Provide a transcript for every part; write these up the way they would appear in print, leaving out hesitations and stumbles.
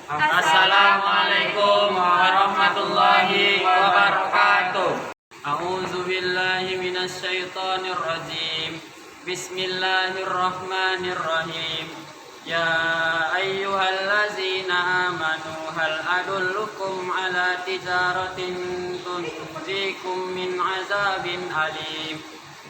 Assalamualaikum warahmatullahi wabarakatuh. A'udzu billahi minasy syaithanir rajim. Bismillahirrahmanirrahim. Ya ayyuhallazina amanu hal adullukum ala tijaratin tunjikum min azabin alim.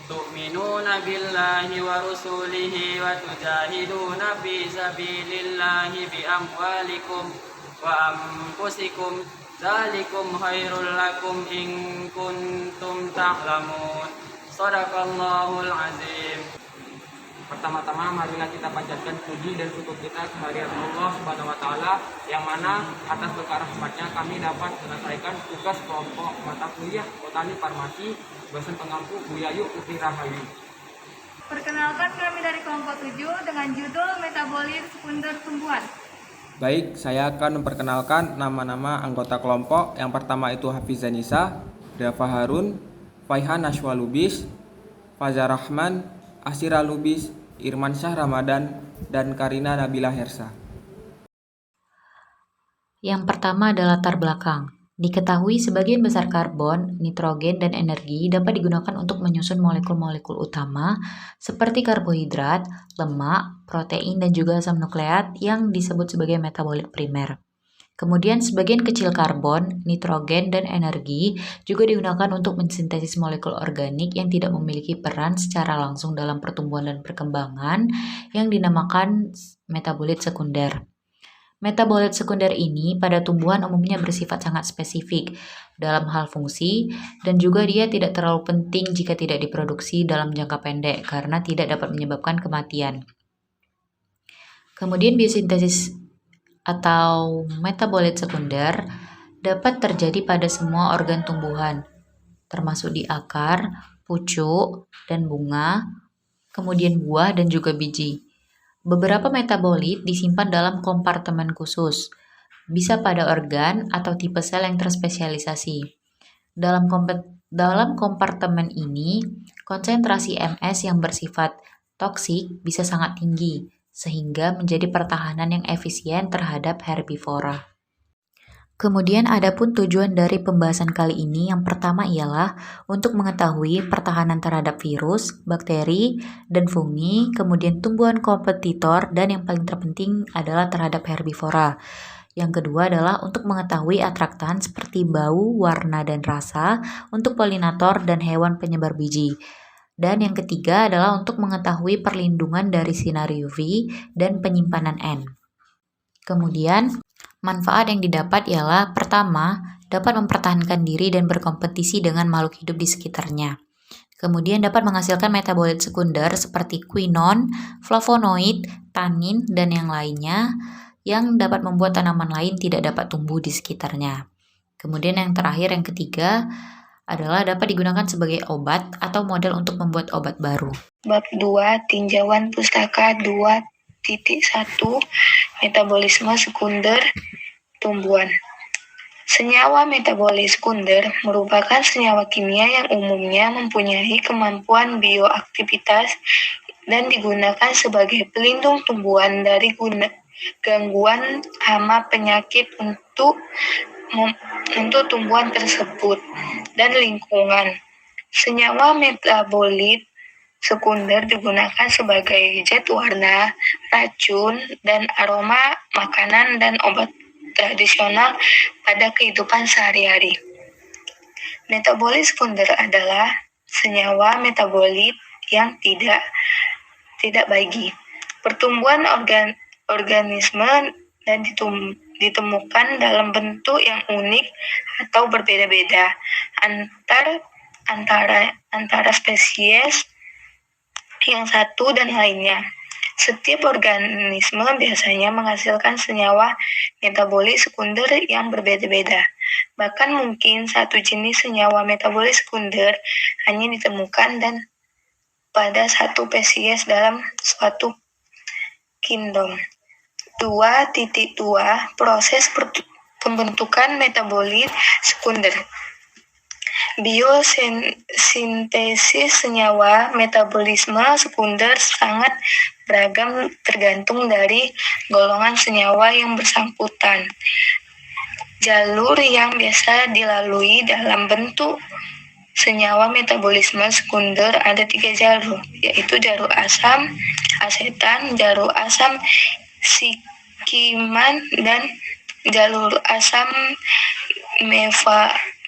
Tu'minuna billahi wa rusulihi wa tujahiduna fi sabilillahi bi amwalikum wa anfusikum dzalikum khairul lakum in kuntum ta'lamun. Shadaqallahul azim. Pertama-tama marilah kita panjatkan puji dan syukur kita kehadirat Allah Subhanahu wa taala yang mana atas berkah rahmatnya kami dapat menyelesaikan tugas kelompok mata kuliah Botani Farmasi dosen pengampu Bu Yayu Putri Rahayu. Perkenalkan kami dari kelompok 7 dengan judul Metabolit Sekunder Tumbuhan. Baik, saya akan memperkenalkan nama-nama anggota kelompok. Yang pertama itu Hafizah Nisa, Dafa Harun, Faihan Nashwa Lubis, Fajar Rahman, Asira Lubis, Irman Syah Ramadan, dan Karina Nabila Hersa. Yang pertama adalah latar belakang. Diketahui sebagian besar karbon, nitrogen, dan energi dapat digunakan untuk menyusun molekul-molekul utama seperti karbohidrat, lemak, protein, dan juga asam nukleat yang disebut sebagai metabolit primer. Kemudian sebagian kecil karbon, nitrogen, dan energi juga digunakan untuk mensintesis molekul organik yang tidak memiliki peran secara langsung dalam pertumbuhan dan perkembangan yang dinamakan metabolit sekunder. Metabolit sekunder ini pada tumbuhan umumnya bersifat sangat spesifik dalam hal fungsi dan juga dia tidak terlalu penting jika tidak diproduksi dalam jangka pendek karena tidak dapat menyebabkan kematian. Kemudian biosintesis atau metabolit sekunder dapat terjadi pada semua organ tumbuhan, termasuk di akar, pucuk, dan bunga, kemudian buah dan juga biji. Beberapa metabolit disimpan dalam kompartemen khusus, bisa pada organ atau tipe sel yang terspesialisasi. Dalam kompartemen ini, konsentrasi MS yang bersifat toksik bisa sangat tinggi, sehingga menjadi pertahanan yang efisien terhadap herbivora. Kemudian adapun tujuan dari pembahasan kali ini yang pertama ialah untuk mengetahui pertahanan terhadap virus, bakteri, dan fungi, kemudian tumbuhan kompetitor, dan yang paling terpenting adalah terhadap herbivora. Yang kedua adalah untuk mengetahui atraktan seperti bau, warna, dan rasa untuk polinator dan hewan penyebar biji. Dan yang ketiga adalah untuk mengetahui perlindungan dari sinar UV dan penyimpanan N. Kemudian, manfaat yang didapat ialah pertama, dapat mempertahankan diri dan berkompetisi dengan makhluk hidup di sekitarnya. Kemudian dapat menghasilkan metabolit sekunder seperti quinon, flavonoid, tanin, dan yang lainnya yang dapat membuat tanaman lain tidak dapat tumbuh di sekitarnya. Kemudian yang terakhir, yang ketiga, adalah dapat digunakan sebagai obat atau model untuk membuat obat baru. Bab 2 Tinjauan Pustaka 2.1 Metabolisme Sekunder Tumbuhan. Senyawa metabolit sekunder merupakan senyawa kimia yang umumnya mempunyai kemampuan bioaktivitas dan digunakan sebagai pelindung tumbuhan dari gangguan hama penyakit untuk tumbuhan tersebut dan lingkungan. Senyawa metabolit sekunder digunakan sebagai zat warna, racun, dan aroma makanan dan obat tradisional pada kehidupan sehari-hari. Metabolit sekunder adalah senyawa metabolit yang tidak bagi pertumbuhan organisme dan ditemukan dalam bentuk yang unik atau berbeda-beda antara spesies yang satu dan lainnya. Setiap organisme biasanya menghasilkan senyawa metabolit sekunder yang berbeda-beda. Bahkan mungkin satu jenis senyawa metabolit sekunder hanya ditemukan dan pada satu spesies dalam suatu kingdom. 2.2 Proses pembentukan metabolit sekunder. Biosintesis senyawa metabolisme sekunder sangat beragam tergantung dari golongan senyawa yang bersangkutan. Jalur yang biasa dilalui dalam bentuk senyawa metabolisme sekunder ada 3 jalur, yaitu jalur asam asetan, jalur asam sikiman, dan jalur asam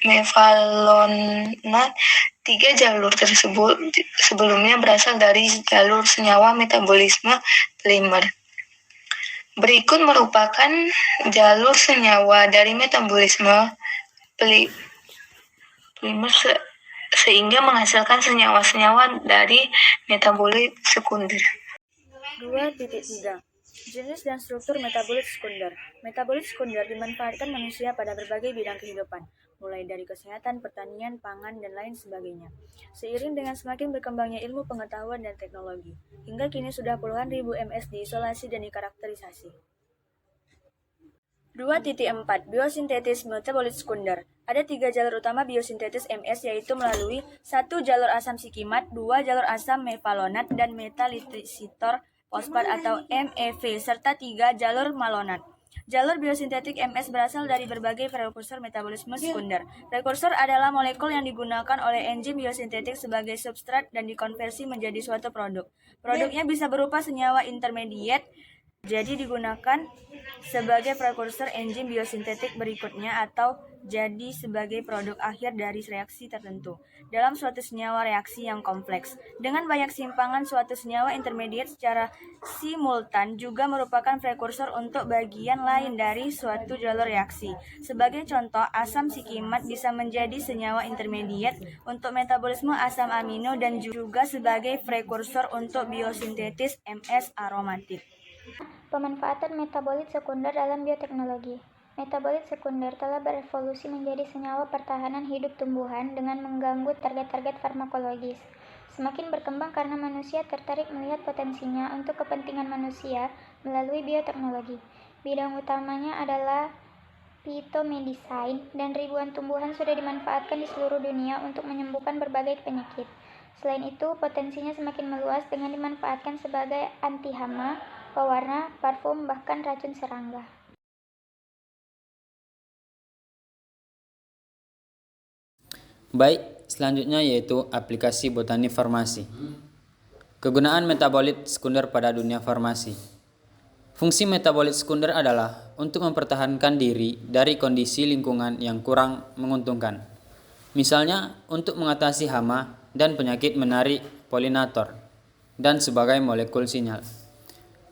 mevalonat. 3 jalur tersebut sebelumnya berasal dari jalur senyawa metabolisme polimer. Berikut merupakan jalur senyawa dari metabolisme polimer sehingga menghasilkan senyawa-senyawa dari metabolit sekunder. 2.3 Jenis dan struktur metabolit sekunder. Metabolit sekunder dimanfaatkan manusia pada berbagai bidang kehidupan, mulai dari kesehatan, pertanian, pangan, dan lain sebagainya. Seiring dengan semakin berkembangnya ilmu pengetahuan dan teknologi, hingga kini sudah puluhan ribu MS diisolasi dan dikarakterisasi. 2.4 Biosintetis metabolit sekunder. Ada 3 jalur utama biosintetis MS, yaitu melalui 1 jalur asam sikimat, 2 jalur asam mevalonat dan metalisitor fosfat atau MEV, serta 3 jalur malonat. Jalur biosintetik MS berasal dari berbagai prekursor metabolisme sekunder. Prekursor adalah molekul yang digunakan oleh enzim biosintetik sebagai substrat dan dikonversi menjadi suatu produk. Produknya bisa berupa senyawa intermediate, jadi digunakan sebagai prekursor enzim biosintetik berikutnya, atau jadi sebagai produk akhir dari reaksi tertentu dalam suatu senyawa reaksi yang kompleks. Dengan banyak simpangan, suatu senyawa intermediate secara simultan juga merupakan prekursor untuk bagian lain dari suatu jalur reaksi. Sebagai contoh, asam sikimat bisa menjadi senyawa intermediate untuk metabolisme asam amino dan juga sebagai prekursor untuk biosintetis MS aromatik. Pemanfaatan metabolit sekunder dalam bioteknologi. Metabolit sekunder telah berevolusi menjadi senyawa pertahanan hidup tumbuhan dengan mengganggu target-target farmakologis. Semakin berkembang karena manusia tertarik melihat potensinya untuk kepentingan manusia melalui bioteknologi. Bidang utamanya adalah phytomedicine, dan ribuan tumbuhan sudah dimanfaatkan di seluruh dunia untuk menyembuhkan berbagai penyakit. Selain itu, potensinya semakin meluas dengan dimanfaatkan sebagai anti hama, pewarna, parfum, bahkan racun serangga. Baik, selanjutnya yaitu aplikasi botani farmasi. Kegunaan metabolit sekunder pada dunia farmasi. Fungsi metabolit sekunder adalah untuk mempertahankan diri dari kondisi lingkungan yang kurang menguntungkan. Misalnya, untuk mengatasi hama dan penyakit menarik polinator, dan sebagai molekul sinyal.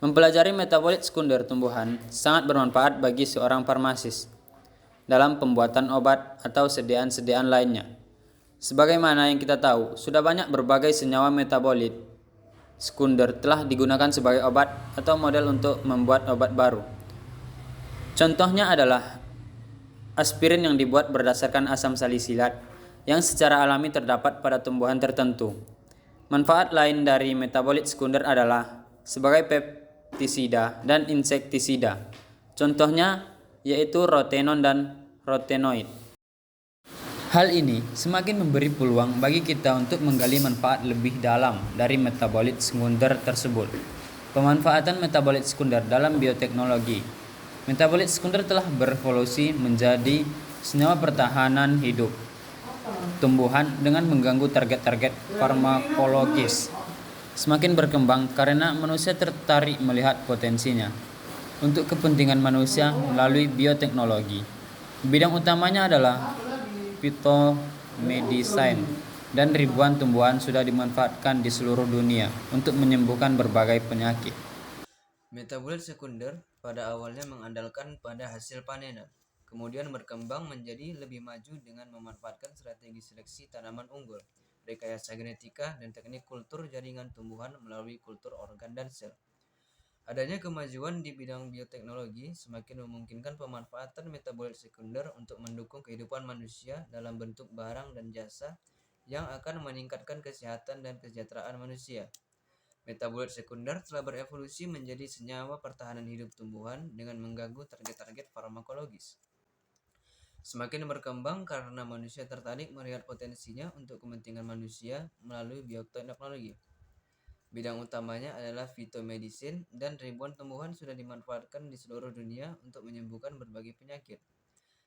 Mempelajari metabolit sekunder tumbuhan sangat bermanfaat bagi seorang farmasis dalam pembuatan obat atau sediaan-sediaan lainnya. Sebagaimana yang kita tahu, sudah banyak berbagai senyawa metabolit sekunder telah digunakan sebagai obat atau model untuk membuat obat baru. Contohnya adalah aspirin yang dibuat berdasarkan asam salisilat yang secara alami terdapat pada tumbuhan tertentu. Manfaat lain dari metabolit sekunder adalah sebagai pestisida dan insektisida. Contohnya yaitu rotenon dan rotenoid. Hal ini semakin memberi peluang bagi kita untuk menggali manfaat lebih dalam dari metabolit sekunder tersebut. Pemanfaatan metabolit sekunder dalam bioteknologi. Metabolit sekunder telah berevolusi menjadi senyawa pertahanan hidup tumbuhan dengan mengganggu target-target farmakologis. Semakin berkembang karena manusia tertarik melihat potensinya untuk kepentingan manusia melalui bioteknologi. Bidang utamanya adalah phytomedicine, dan ribuan tumbuhan sudah dimanfaatkan di seluruh dunia untuk menyembuhkan berbagai penyakit. Metabolit sekunder pada awalnya mengandalkan pada hasil panenan, kemudian berkembang menjadi lebih maju dengan memanfaatkan strategi seleksi tanaman unggul, rekayasa genetika, dan teknik kultur jaringan tumbuhan melalui kultur organ dan sel. Adanya kemajuan di bidang bioteknologi semakin memungkinkan pemanfaatan metabolit sekunder untuk mendukung kehidupan manusia dalam bentuk barang dan jasa yang akan meningkatkan kesehatan dan kesejahteraan manusia. Metabolit sekunder telah berevolusi menjadi senyawa pertahanan hidup tumbuhan dengan mengganggu target-target farmakologis. Semakin berkembang karena manusia tertarik melihat potensinya untuk kepentingan manusia melalui bioteknologi. Bidang utamanya adalah fitomedicine dan ribuan tumbuhan sudah dimanfaatkan di seluruh dunia untuk menyembuhkan berbagai penyakit.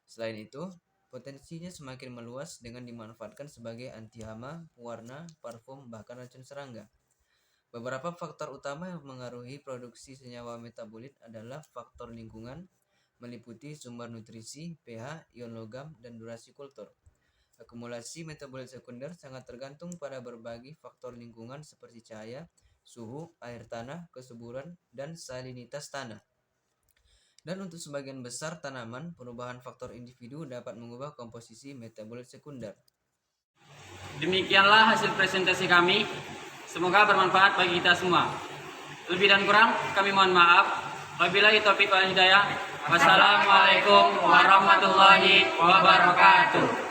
Selain itu, potensinya semakin meluas dengan dimanfaatkan sebagai anti hama, pewarna, parfum, bahkan racun serangga. Beberapa faktor utama yang mengaruhi produksi senyawa metabolit adalah faktor lingkungan, meliputi sumber nutrisi, pH, ion logam, dan durasi kultur. Akumulasi metabolit sekunder sangat tergantung pada berbagai faktor lingkungan seperti cahaya, suhu, air tanah, kesuburan, dan salinitas tanah. Dan untuk sebagian besar tanaman, perubahan faktor individu dapat mengubah komposisi metabolit sekunder. Demikianlah hasil presentasi kami. Semoga bermanfaat bagi kita semua. Lebih dan kurang kami mohon maaf. Wabillahi taufiq wal hidayah. Wassalamualaikum warahmatullahi wabarakatuh.